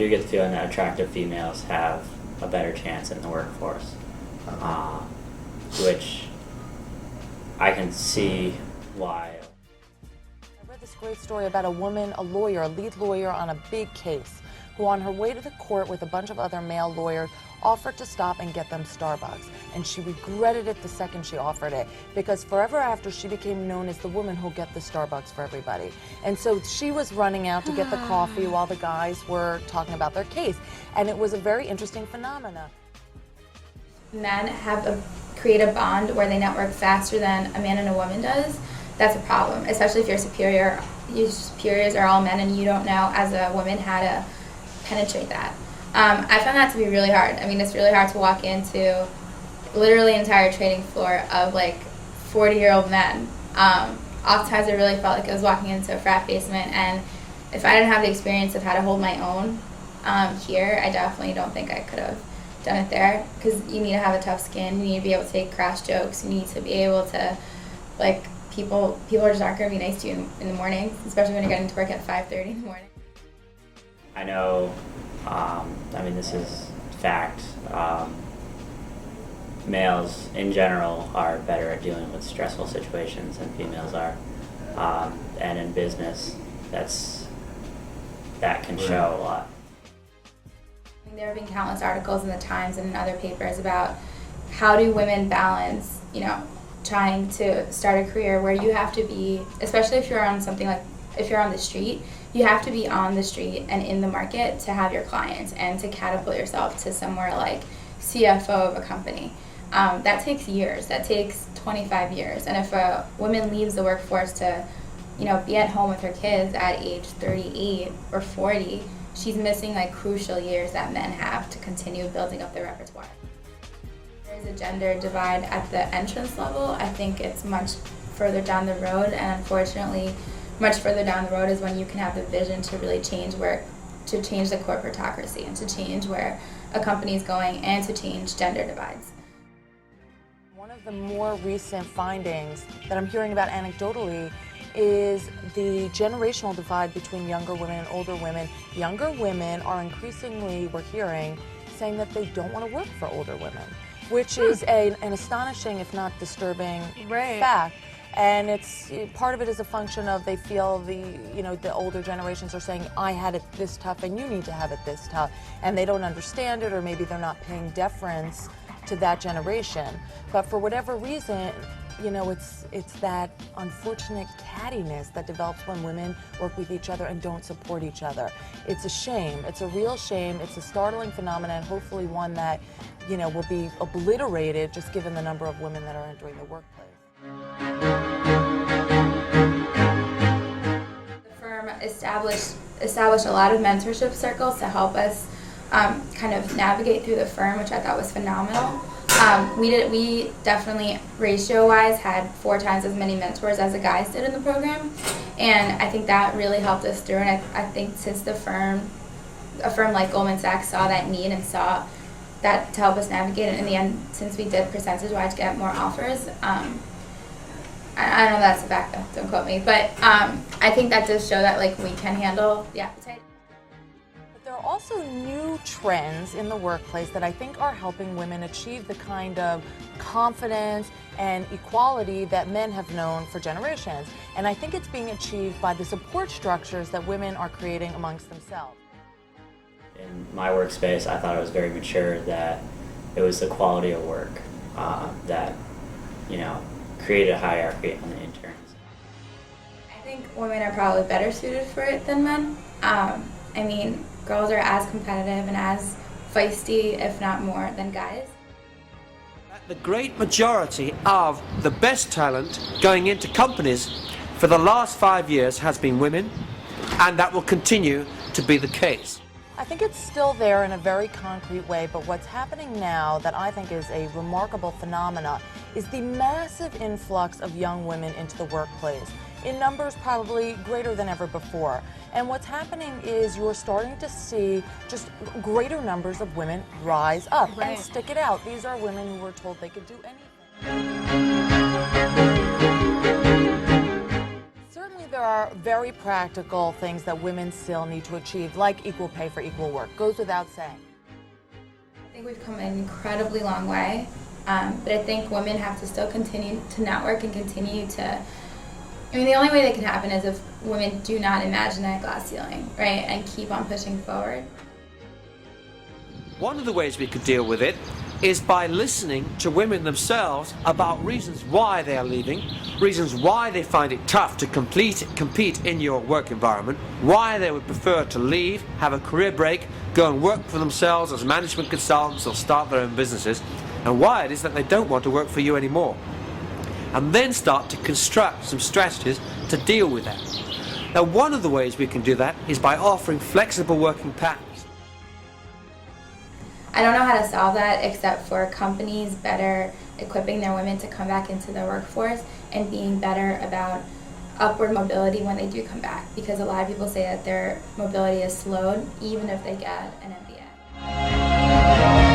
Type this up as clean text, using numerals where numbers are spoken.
do get the feeling that attractive females have a better chance in the workforce, which I can see why. I read this great story about a woman, a lawyer, a lead lawyer on a big case, who on her way to the court with a bunch of other male lawyers offered to stop and get them Starbucks. And she regretted it the second she offered it, because forever after she became known as the woman who'll get the Starbucks for everybody. And so she was running out to get the coffee while the guys were talking about their case. And it was a very interesting phenomenon. Men create a bond where they network faster than a man and a woman does. That's a problem, especially if you're superior. Your superiors are all men and you don't know as a woman how to penetrate that. I found that to be really hard. I mean, it's really hard to walk into literally an entire trading floor of like 40-year-old men. Oftentimes I really felt like I was walking into a frat basement, and if I didn't have the experience of how to hold my own here, I definitely don't think I could have done it there, because you need to have a tough skin, you need to be able to take crash jokes, you need to be able to, like, people are just aren't going to be nice to you in the morning, especially when you're getting to work at 5:30 in the morning. I know, I mean, this is fact. Males in general are better at dealing with stressful situations than females are. And in business, that can show a lot. There have been countless articles in the Times and in other papers about how do women balance, trying to start a career where you have to be, especially if you're on something like, if you're on the street, you have to be on the street and in the market to have your clients and to catapult yourself to somewhere like CFO of a company. That takes years. That takes 25 years. And if a woman leaves the workforce to, be at home with her kids at age 38 or 40, she's missing like crucial years that men have to continue building up their repertoire. There's a gender divide at the entrance level. I think it's much further down the road, and unfortunately, much further down the road is when you can have the vision to really change the corporatocracy and to change where a company is going and to change gender divides. One of the more recent findings that I'm hearing about anecdotally is the generational divide between younger women and older women. Younger women are increasingly, we're hearing, saying that they don't want to work for older women, which is an astonishing, if not disturbing, fact. And it's part of it is a function of they feel the older generations are saying, I had it this tough and you need to have it this tough, and they don't understand it, or maybe they're not paying deference to that generation. But for whatever reason, it's that unfortunate cattiness that develops when women work with each other and don't support each other. It's a shame. It's a real shame. It's a startling phenomenon, hopefully one that, will be obliterated just given the number of women that are entering the workplace. The firm established a lot of mentorship circles to help us kind of navigate through the firm, which I thought was phenomenal. We definitely, ratio-wise, had 4 times as many mentors as the guys did in the program, and I think that really helped us through. And I think since a firm like Goldman Sachs saw that need and saw that to help us navigate it, in the end, since we did percentage-wise get more offers, I don't know that's a fact though, don't quote me, but I think that does show that we can handle the appetite. There are also new trends in the workplace that I think are helping women achieve the kind of confidence and equality that men have known for generations. And I think it's being achieved by the support structures that women are creating amongst themselves. In my workspace, I thought it was very mature that it was the quality of work that, created a hierarchy on the interns. I think women are probably better suited for it than men. Girls are as competitive and as feisty, if not more, than guys. The great majority of the best talent going into companies for the last 5 years has been women, and that will continue to be the case. I think it's still there in a very concrete way, but what's happening now that I think is a remarkable phenomena is the massive influx of young women into the workplace, in numbers probably greater than ever before. And what's happening is you're starting to see just greater numbers of women rise up and stick it out. These are women who were told they could do anything. Certainly there there are very practical things that women still need to achieve, like equal pay for equal work. Goes without saying. I think we've come an incredibly long way, but I think women have to still continue to network and continue to. I mean, the only way that can happen is if women do not imagine that glass ceiling, right, and keep on pushing forward. One of the ways we could deal with it is by listening to women themselves about reasons why they are leaving, reasons why they find it tough to compete in your work environment, why they would prefer to leave, have a career break, go and work for themselves as management consultants or start their own businesses, and why it is that they don't want to work for you anymore. And then start to construct some strategies to deal with that. Now, one of the ways we can do that is by offering flexible working patterns. I don't know how to solve that except for companies better equipping their women to come back into the workforce and being better about upward mobility when they do come back, because a lot of people say that their mobility is slowed even if they get an MBA.